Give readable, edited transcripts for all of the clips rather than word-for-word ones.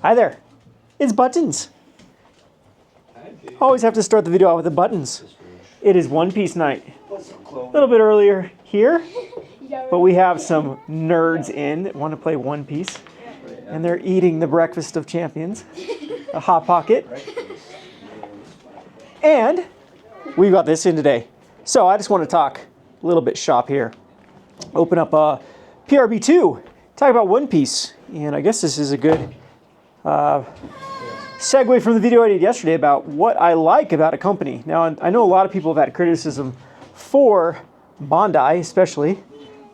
Hi there. It's Buttons. Always have to start the video out with the buttons. It is One Piece night. A little bit earlier here, but we have some nerds in that want to play One Piece. And they're eating the breakfast of champions, a Hot Pocket. And we got this in today. So I just want to talk a little bit shop here. Open up PRB2, talk about One Piece. And I guess this is a good segue from the video I did yesterday about what I like about a company. Now, I know a lot of people have had criticism for Bandai, especially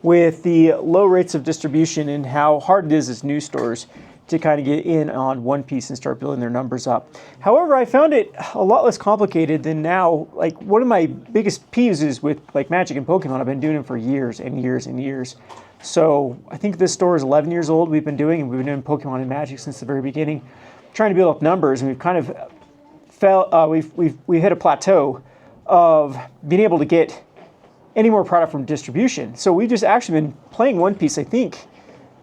with the low rates of distribution and how hard it is as news stores to kind of get in on One Piece and start building their numbers up. However, I found it a lot less complicated than now. Like, one of my biggest peeves is with like Magic and Pokemon. I've been doing it for years and years and years. So I think this store is 11 years old. We've been doing Pokemon and Magic since the very beginning, trying to build up numbers, and we've kind of we've hit a plateau of being able to get any more product from distribution. So we've just actually been playing One Piece, I think,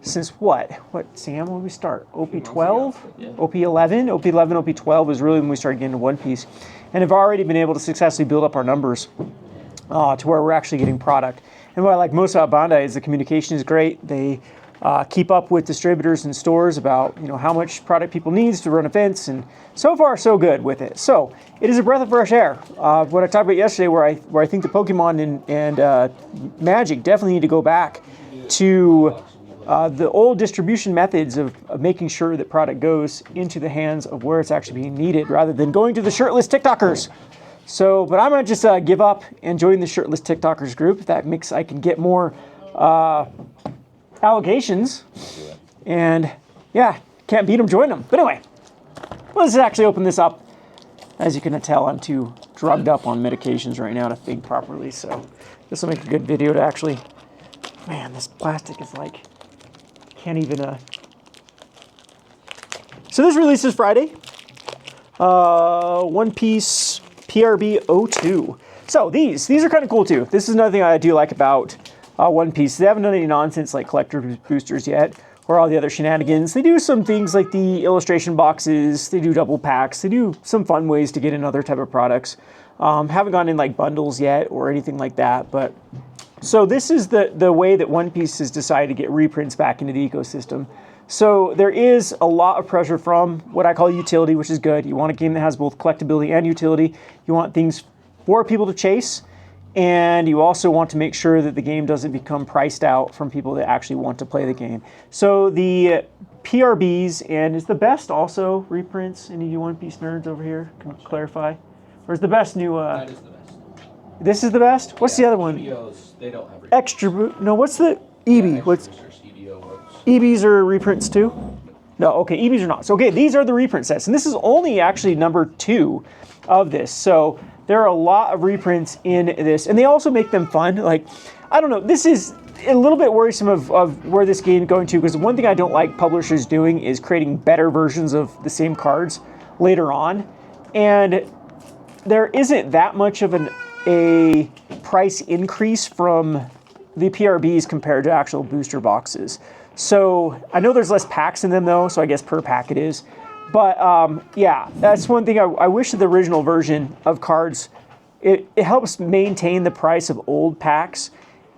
since what, Sam, when did we start? OP12? Yeah. OP11? OP11, OP12 was really when we started getting into One Piece. And have already been able to successfully build up our numbers to where we're actually getting product. And what I like most about Bandai is the communication is great. They keep up with distributors and stores about how much product people needs to run events, and so far so good with it. So it is a breath of fresh air. What I talked about yesterday, where I think the Pokemon and Magic definitely need to go back to the old distribution methods of making sure that product goes into the hands of where it's actually being needed, rather than going to the shirtless TikTokers. So, but I'm gonna just give up and join the shirtless TikTokers group. That makes I can get more allegations, and yeah, can't beat them, join them. But anyway, let's actually open this up. As you can tell, I'm too drugged up on medications right now to think properly, so this will make a good video to actually, man, this plastic is like, can't even, So this releases Friday, One Piece PRB2. So these are kind of cool too. This is another thing I do like about One Piece. They haven't done any nonsense like collector boosters yet, or all the other shenanigans. They do some things like the illustration boxes, they do double packs, they do some fun ways to get in other type of products. Haven't gone in like bundles yet or anything like that, but so this is the way that One Piece has decided to get reprints back into the ecosystem. So there is a lot of pressure from what I call utility, which is good. You want a game that has both collectability and utility. You want things for people to chase, and you also want to make sure that the game doesn't become priced out from people that actually want to play the game. So the PRBs, and is the best also reprints? Any of you One Piece nerds over here can clarify? Or is the best new... that is the best. This is the best? What's the other one? EBOs, they don't have reprints. Extra... No, what's the... EB? Yeah, What's... EBO works. EBs are reprints too? No, okay, EBs are not. So, okay, these are the reprint sets, and this is only actually number 2 of this. So there are a lot of reprints in this, and they also make them fun. Like, I don't know, this is a little bit worrisome of where this game is going to, because one thing I don't like publishers doing is creating better versions of the same cards later on, and there isn't that much of a price increase from the PRBs compared to actual booster boxes. So I know there's less packs in them though, so I guess per pack it is. But yeah, that's one thing I wish that the original version of cards, it helps maintain the price of old packs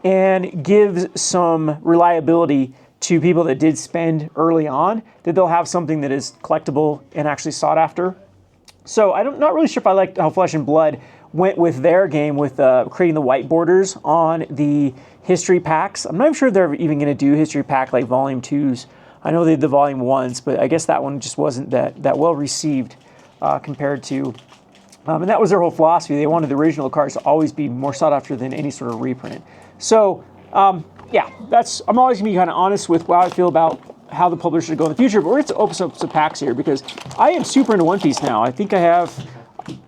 and gives some reliability to people that did spend early on, that they'll have something that is collectible and actually sought after. So I'm not really sure if I like how Flesh and Blood went with their game with creating the white borders on the history packs. I'm not even sure they're even going to do history pack like volume 2s. I know they did the volume 1s, but I guess that one just wasn't that well received compared to, and that was their whole philosophy. They wanted the original cards to always be more sought after than any sort of reprint. So yeah, I'm always going to be kind of honest with how I feel about how the publisher should go in the future, but we're going to open up some packs here because I am super into One Piece now. I think I have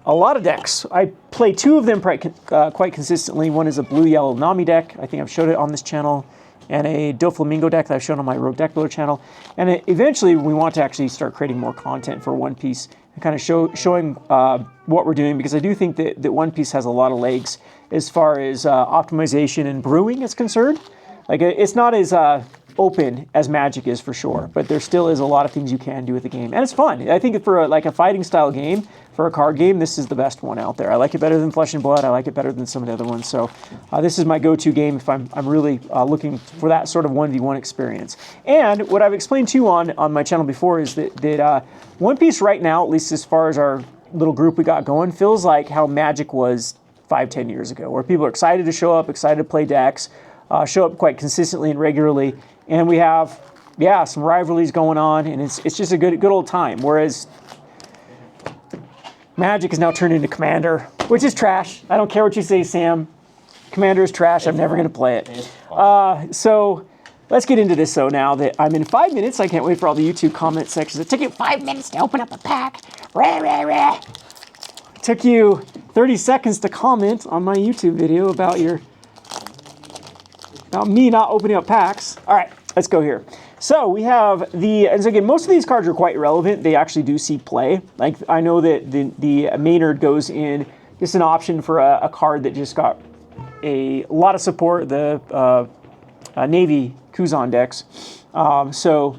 a lot of decks. I play 2 of them quite consistently. One is a blue-yellow Nami deck. I think I've showed it on this channel, and a Doflamingo deck that I've shown on my Rogue Deck Builder channel. And eventually, we want to actually start creating more content for One Piece and kind of showing what we're doing, because I do think that One Piece has a lot of legs as far as optimization and brewing is concerned. Like, it's not as open as Magic is for sure, but there still is a lot of things you can do with the game, and it's fun. I think for like a fighting style game, for a card game, this is the best one out there. I like it better than Flesh and Blood. I like it better than some of the other ones. So this is my go-to game if I'm really looking for that sort of 1v1 experience. And what I've explained to you on my channel before is that One Piece right now, at least as far as our little group we got going, feels like how Magic was 5-10 years ago, where people are excited to show up, excited to play decks, show up quite consistently and regularly, and we have, yeah, some rivalries going on, and it's just a good old time. Whereas Magic is now turned into Commander, which is trash. I don't care what you say, Sam. Commander is trash. I'm never going to play it. So let's get into this, though, now that I'm in 5 minutes. I can't wait for all the YouTube comment sections. It took you 5 minutes to open up a pack. Rah, rah, rah. It took you 30 seconds to comment on my YouTube video about me not opening up packs. All right, let's go here. So we have and so again, most of these cards are quite irrelevant. They actually do see play. Like I know that the Maynard goes in just an option for a card that just got a lot of support, the Navy Kuzan decks. So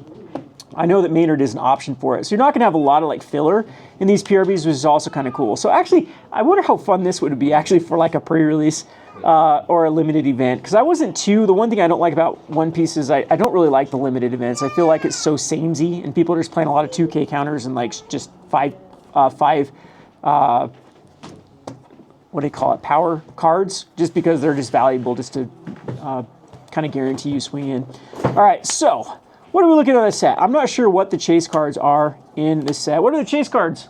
I know that Maynard is an option for it. So you're not gonna have a lot of like filler in these PRBs, which is also kind of cool. So actually, I wonder how fun this would be actually for like a pre-release or a limited event. Because the one thing I don't like about One Piece is I don't really like the limited events. I feel like it's so samey and people are just playing a lot of 2K counters and like just five what do they call it, power cards, just because they're just valuable just to kind of guarantee you swing in. All right, so what are we looking at this set? I'm not sure what the chase cards are in this set. What are the chase cards,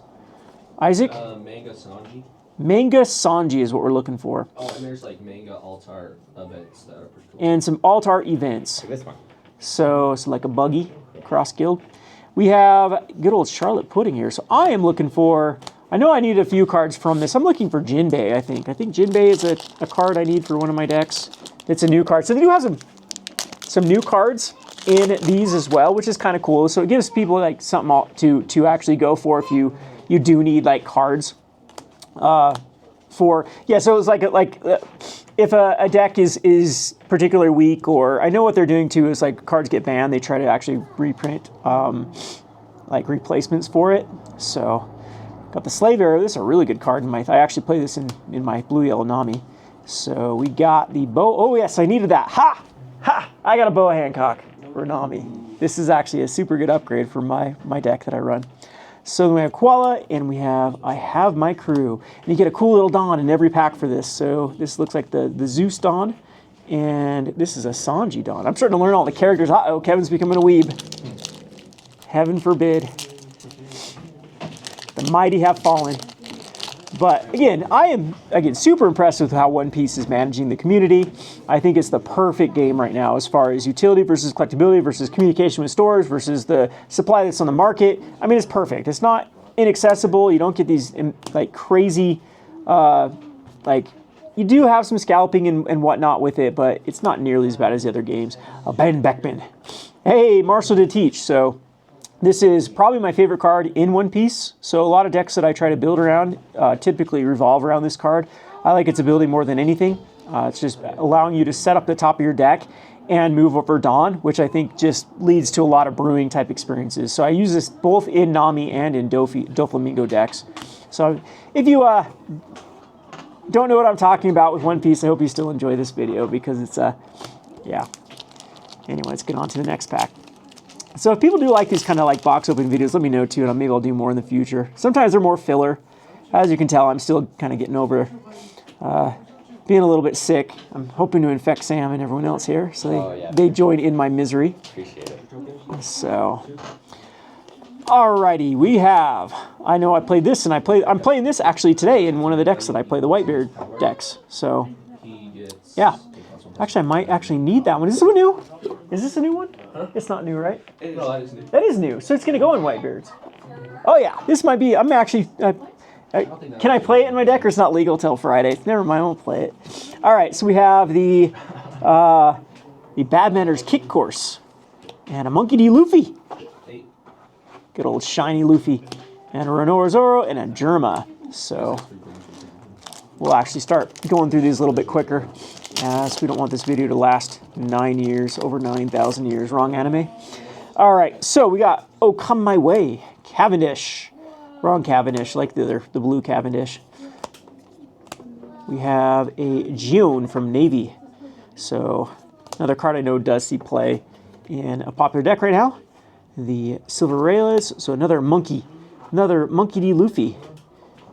Isaac? Manga Sanji. Manga Sanji is what we're looking for. Oh, and there's like manga altar events that are pretty cool. And some altar events. Like this one. So like a buggy, cross guild. We have good old Charlotte Pudding here. So I am looking for, I know I need a few cards from this. I'm looking for Jinbei, I think. I think Jinbei is a card I need for one of my decks. It's a new card. So they do have some new cards in these as well, which is kind of cool. So it gives people like something to actually go for if you do need like cards. So it's like if a deck is particularly weak, or I know what they're doing too is like cards get banned, they try to actually reprint like replacements for it. So got the Slave Arrow. This is a really good card I actually play this in my blue yellow Nami. So we got the bow. Oh yes, I needed that. Ha! I got a Boa Hancock for Nami. This is actually a super good upgrade for my deck that I run. So then we have Koala, and I have my crew. And you get a cool little Don in every pack for this. So this looks like the Zeus Don, and this is a Sanji Don. I'm starting to learn all the characters. Uh-oh, Kevin's becoming a weeb. Heaven forbid. The mighty have fallen. But again, I am super impressed with how One Piece is managing the community. I think it's the perfect game right now as far as utility versus collectability versus communication with stores versus the supply that's on the market. I mean, it's perfect. It's not inaccessible. You don't get these like crazy, you do have some scalping and whatnot with it, but it's not nearly as bad as the other games. Ben Beckman. Hey, Marcel did teach. So this is probably my favorite card in One Piece. So a lot of decks that I try to build around typically revolve around this card. I like its ability more than anything. It's just allowing you to set up the top of your deck and move over Dawn, which I think just leads to a lot of brewing type experiences. So I use this both in Nami and in Doflamingo decks. So if you don't know what I'm talking about with One Piece, I hope you still enjoy this video because it's yeah. Anyway, let's get on to the next pack. So if people do like these kind of like box opening videos, let me know too, and maybe I'll do more in the future. Sometimes they're more filler. As you can tell, I'm still kind of getting over being a little bit sick. I'm hoping to infect Sam and everyone else here, so they join in my misery. Appreciate it. So, alrighty, we have. I know I played this, and I'm playing this actually today in one of the decks that I play, the Whitebeard decks. So, yeah. Actually, I might actually need that one. Is this one new? Is this a new one? Huh? It's not new, right? No, that is new. That is new. So it's going to go in Whitebeards. Oh, yeah. This might be... I'm actually... can I play it in my deck, or it's not legal till Friday? Never mind, I won't play it. All right, so we have the Badmander's Kick Course. And a Monkey D. Luffy. Good old shiny Luffy. And a Renoir Zoro and a Germa. So... we'll actually start going through these a little bit quicker. Yes, we don't want this video to last 9 years, over 9,000 years. Wrong anime. All right, so we got Oh Come My Way, Cavendish. Wrong Cavendish, like the other, the blue Cavendish. We have a Gion from Navy. So another card I know does see play in a popular deck right now. The Silver Rails, so another Monkey D. Luffy.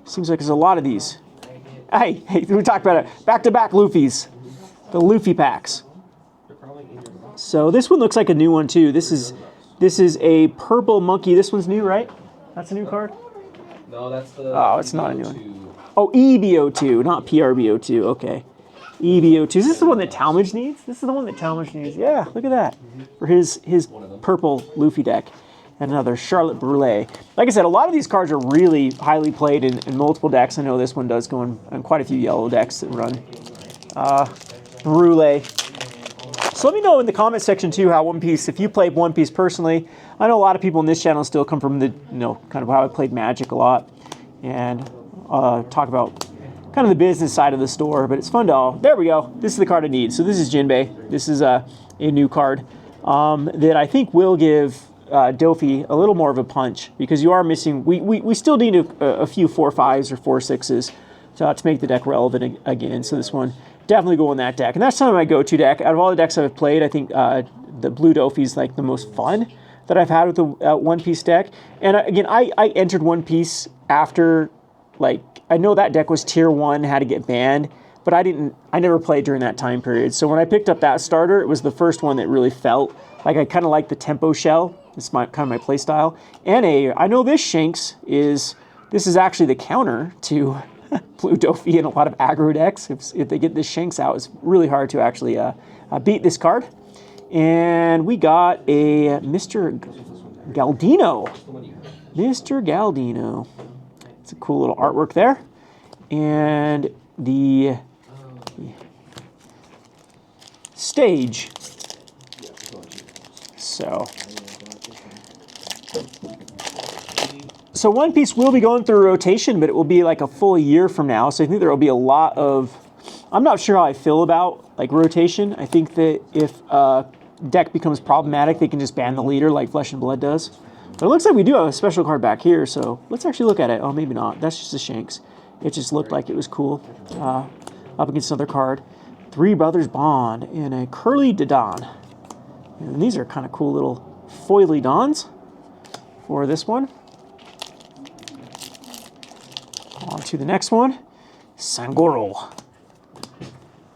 Seems like there's a lot of these. Hey, we talked about it. Back-to-back Luffys. The Luffy packs. So this one looks like a new one too. This is a purple monkey. This one's new, right? That's a new card? No, that's the... Oh, it's not a new one. Oh, EBO2, not PRB2. Okay. EBO2. Is this the one that Talmadge needs? This is the one that Talmadge needs. Yeah, look at that. For his purple Luffy deck. And another Charlotte Brûlée. Like I said, a lot of these cards are really highly played in multiple decks. I know this one does go in quite a few yellow decks that run Brûlée. So let me know in the comment section too how One Piece, if you played One Piece personally. I know a lot of people in this channel still come from the, kind of how I played Magic a lot. And talk about kind of the business side of the store. But it's fun to there we go. This is the card I need. So this is Jinbei. This is a new card that I think will give Dofi a little more of a punch, because you are missing, we still need a few 4/5s or 4/6s to make the deck relevant again. So this one definitely go in that deck, and that's kind of my go-to deck. Out of all the decks I've played, I think the blue Dofi is like the most fun that I've had with the One Piece deck. And again, I entered One Piece after, like, I know that deck was tier 1, had to get banned, but I never played during that time period. So when I picked up that starter, it was the first one that really felt like I kind of like the tempo shell. It's kind of my play style. And I know this Shanks this is actually the counter to blue Dofi in a lot of aggro decks. If they get this Shanks out, it's really hard to actually beat this card. And we got a Mr. Galdino. Mr. Galdino. It's a cool little artwork there. And the stage. So One Piece will be going through a rotation, but it will be like a full year from now. So I think there will be a lot of, I'm not sure how I feel about like rotation. I think that if a deck becomes problematic, they can just ban the leader like Flesh and Blood does. But it looks like we do have a special card back here, so let's actually look at it. Oh, maybe not. That's just a Shanks. It just looked like it was cool. Up against another card. Three Brothers Bond and a Curly Dodon. And these are kind of cool little foily Dons for this one. On to the next one. Sangoro.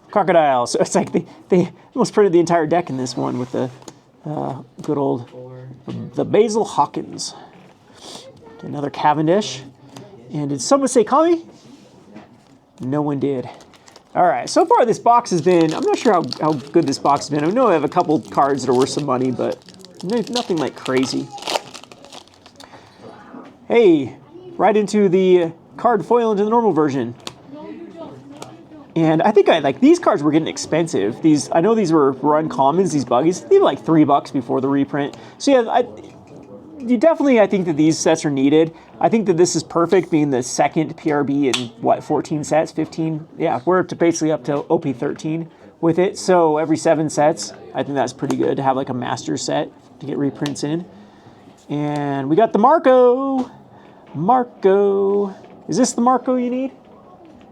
Crocodile. So it's like they almost printed the entire deck in this one with the good old, the Basil Hawkins. Another Cavendish. And did someone say Kami? No one did. All right, so far this box has been, I'm not sure how good this box has been. I know I have a couple cards that are worth some money, but nothing like crazy. Hey, right into the card foil into the normal version. And I think these cards were getting expensive. I know these were uncommons, these buggies. They were like $3 before the reprint. So yeah, I think that these sets are needed. I think that this is perfect, being the second PRB in, what, 14 sets, 15? Yeah, we're basically up to OP 13 with it. So every 7 sets, I think that's pretty good to have like a master set to get reprints in. And we got the Marco. Marco. Is this the Marco you need?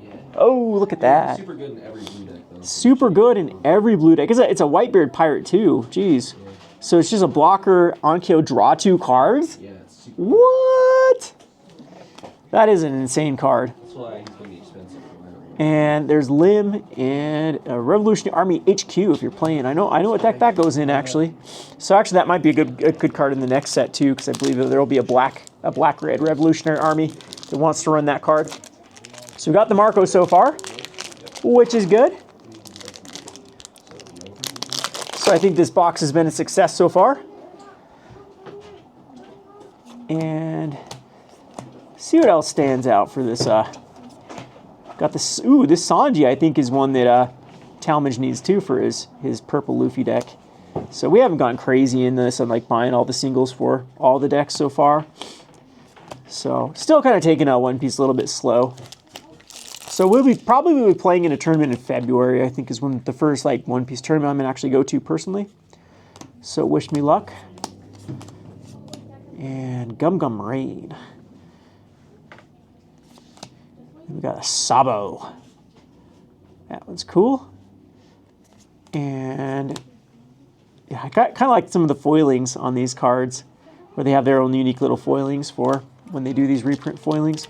Yeah. Oh, look at that. Super good in every blue deck, though. Super good in every blue deck. It's a Whitebeard Pirate too. Jeez. Yeah. So it's just a blocker, Onkyo, draw 2 cards? Yeah, it's super what? That is an insane card. That's why he's going to be expensive. And there's Lim and a Revolutionary Army HQ if you're playing. I know what deck that goes in actually. So actually that might be a good card in the next set too, because I believe there will be a black-red Revolutionary Army that wants to run that card. So we got the Marco so far, which is good. So I think this box has been a success so far. And see what else stands out for this. Got this. Ooh, this Sanji I think is one that Talmadge needs too for his purple Luffy deck. So we haven't gone crazy in this. I'm like buying all the singles for all the decks so far. So still kind of taking out One Piece a little bit slow. So we'll be probably playing in a tournament in February, I think is when the first like One Piece tournament I'm gonna actually go to personally. So wish me luck. And Gum Gum Rain. We got a Sabo. That one's cool. And yeah, I kind of like some of the foilings on these cards, where they have their own unique little foilings for when they do these reprint foilings.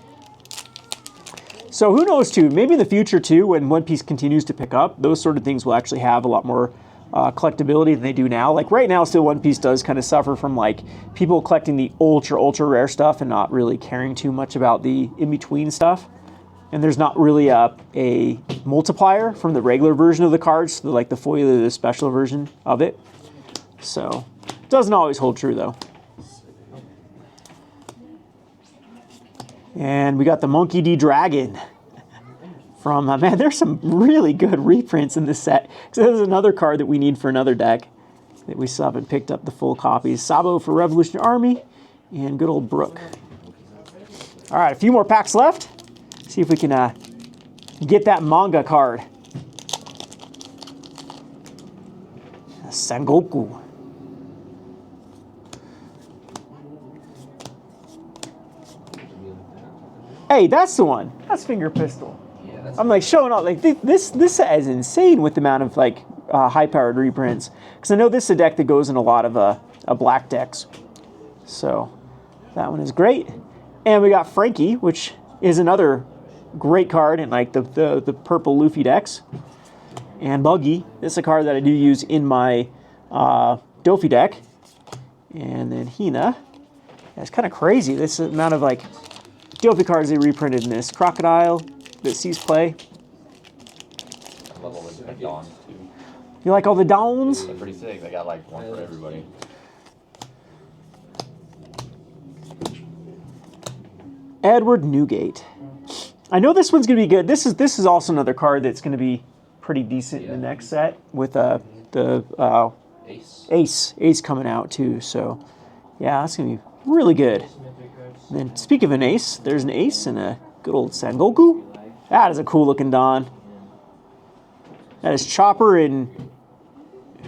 So who knows too, maybe in the future too, when One Piece continues to pick up, those sort of things will actually have a lot more collectability than they do now. Like right now, still One Piece does kind of suffer from like people collecting the ultra rare stuff and not really caring too much about the in-between stuff. And there's not really a multiplier from the regular version of the cards to like the foil or the special version of it. So it doesn't always hold true though. And we got the Monkey D. Dragon from, man, there's some really good reprints in this set. So this is another card that we need for another deck that we still haven't picked up the full copies. Sabo for Revolutionary Army and good old Brook. All right, a few more packs left. See if we can get that manga card. Sengoku. Hey, that's the one. That's Finger Pistol. Yeah, I'm like showing off. Like this set is insane with the amount of like high-powered reprints. Because I know this is a deck that goes in a lot of black decks. So that one is great. And we got Frankie, which is another great card in like the purple Luffy decks. And Buggy. This is a card that I do use in my Dofi deck. And then Hina. Yeah, it's kind of crazy. This amount of like Dofi cards they reprinted in this. Crocodile that sees play. I love all the dons too. You like all the downs? They're pretty sick. They got like one for everybody. Edward Newgate. I know this one's gonna be good. This is also another card that's gonna be pretty decent in the next set with the Ace coming out too. So yeah, that's gonna be really good. And then speaking of an ace, there's an ace and a good old Sengoku. That is a cool looking Don. That is Chopper and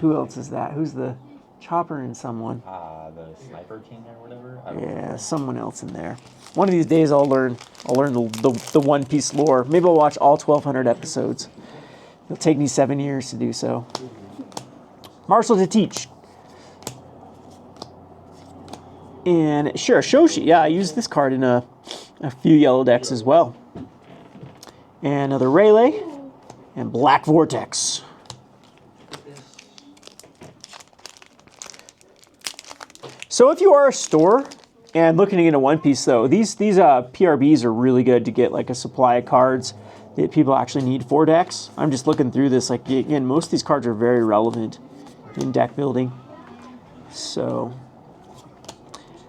who else is that? Who's the Chopper and someone? The Sniper King or whatever. Yeah, someone else in there. One of these days I'll learn the One Piece lore. Maybe I'll watch all 1,200 episodes. It'll take me 7 years to do so. Marshall to teach. And sure, Shoshi. Yeah, I used this card in a few yellow decks as well. And another Rayleigh and Black Vortex. So if you are a store and looking to get a One Piece though, these PRBs are really good to get like a supply of cards that people actually need for decks. I'm just looking through this, like again, most of these cards are very relevant in deck building. So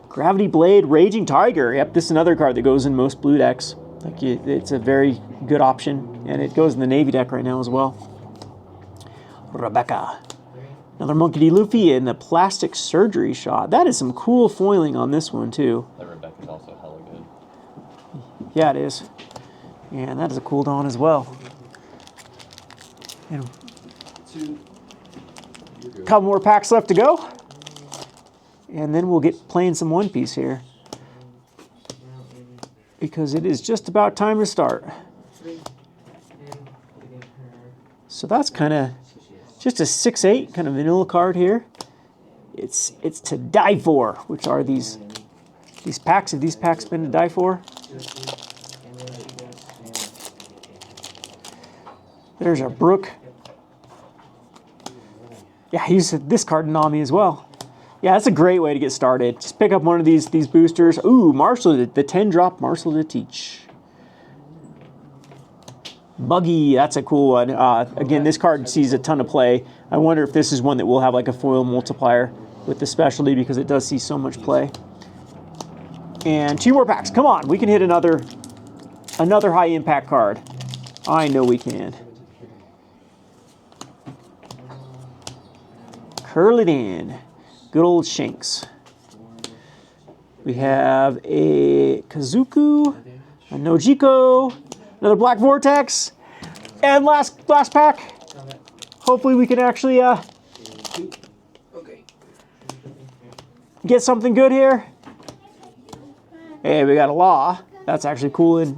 Gravity Blade, Raging Tiger. Yep, this is another card that goes in most blue decks. Like it's a very good option, and it goes in the Navy deck right now as well. Rebecca. Another Monkey D. Luffy and the Plastic Surgery Shot. That is some cool foiling on this one too. That Rebecca's also hella good. Yeah, it is. And that is a cool Dawn as well. And a couple more packs left to go. And then we'll get playing some One Piece here. Because it is just about time to start. So that's kind of just a 6/8 kind of vanilla card here. It's to die for, which are these packs. Have these packs been to die for? There's a Brook. Yeah, I used this card in Nami as well. Yeah, that's a great way to get started. Just pick up one of these boosters. Ooh, Marshall, the 10-drop Marshall to teach. Buggy, that's a cool one. Again, this card sees a ton of play. I wonder if this is one that will have like a foil multiplier with the specialty because it does see so much play. And 2 more packs. Come on, we can hit another high impact card. I know we can. Curl it in. Good old Shanks. We have a Kazuku, a Nojiko, Another Black Vortex. And last pack. Hopefully we can actually Okay. get something good here. Hey, we got a Law. That's actually cool in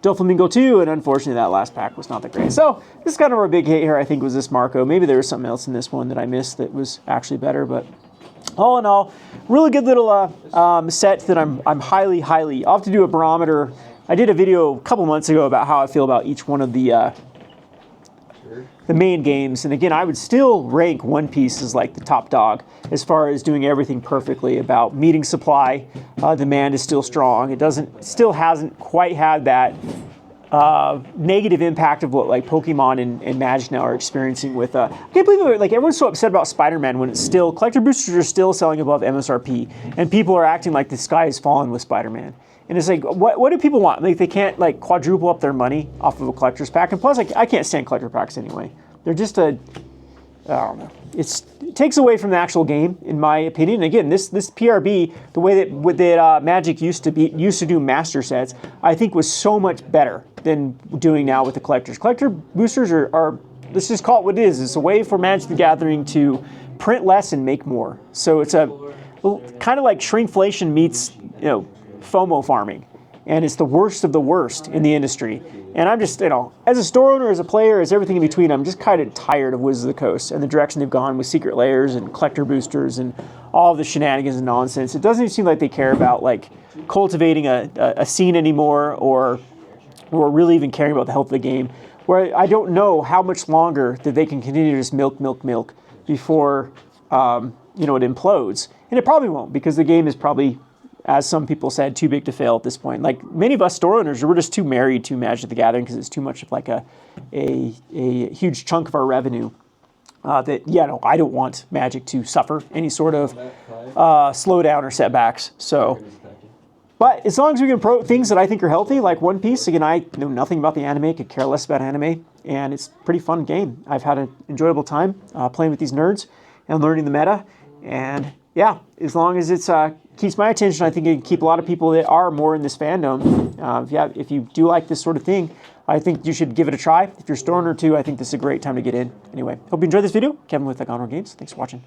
Doflamingo 2, and unfortunately that last pack was not that great. So this is kind of our big hit here, I think, was this Marco. Maybe there was something else in this one that I missed that was actually better, but all in all, really good little set that I'm highly, I'll have to do a barometer. I did a video a couple months ago about how I feel about each one of the main games, and again, I would still rank One Piece as like the top dog as far as doing everything perfectly, about meeting supply. Demand is still strong. It still hasn't quite had that negative impact of what like Pokemon and Magic now are experiencing with. I can't believe it, like everyone's so upset about Spider-Man when it's still collector boosters are still selling above MSRP, and people are acting like the sky has fallen with Spider-Man. And it's like, what do people want? Like, they can't like quadruple up their money off of a collector's pack. And plus, like, I can't stand collector packs anyway. They're just I don't know. It takes away from the actual game, in my opinion. And again, this PRB, the way that Magic used to do master sets, I think was so much better than doing now with the collectors. Collector boosters are let's just call it what it is. It's a way for Magic the Gathering to print less and make more. So it's a kind of like shrinkflation meets, FOMO farming, and it's the worst of the worst in the industry. And I'm just, as a store owner, as a player, as everything in between, I'm just kind of tired of Wizards of the Coast and the direction they've gone with secret layers and collector boosters and all of the shenanigans and nonsense. It doesn't even seem like they care about like cultivating a scene anymore, or really even caring about the health of the game. Where I don't know how much longer that they can continue to just milk before it implodes. And it probably won't, because the game is probably, as some people said, too big to fail at this point. Like many of us store owners, we're just too married to Magic the Gathering because it's too much of like a huge chunk of our revenue. I don't want Magic to suffer any sort of slowdown or setbacks. So, but as long as we can things that I think are healthy, like One Piece. Again, I know nothing about the anime, could care less about anime, and it's a pretty fun game. I've had an enjoyable time playing with these nerds and learning the meta. And yeah, as long as it's keeps my attention, I think it can keep a lot of people that are more in this fandom. If you do like this sort of thing, I think you should give it a try. If you're a store owner too, I think this is a great time to get in. Anyway, hope you enjoyed this video. Kevin with Gonor Games. Thanks for watching.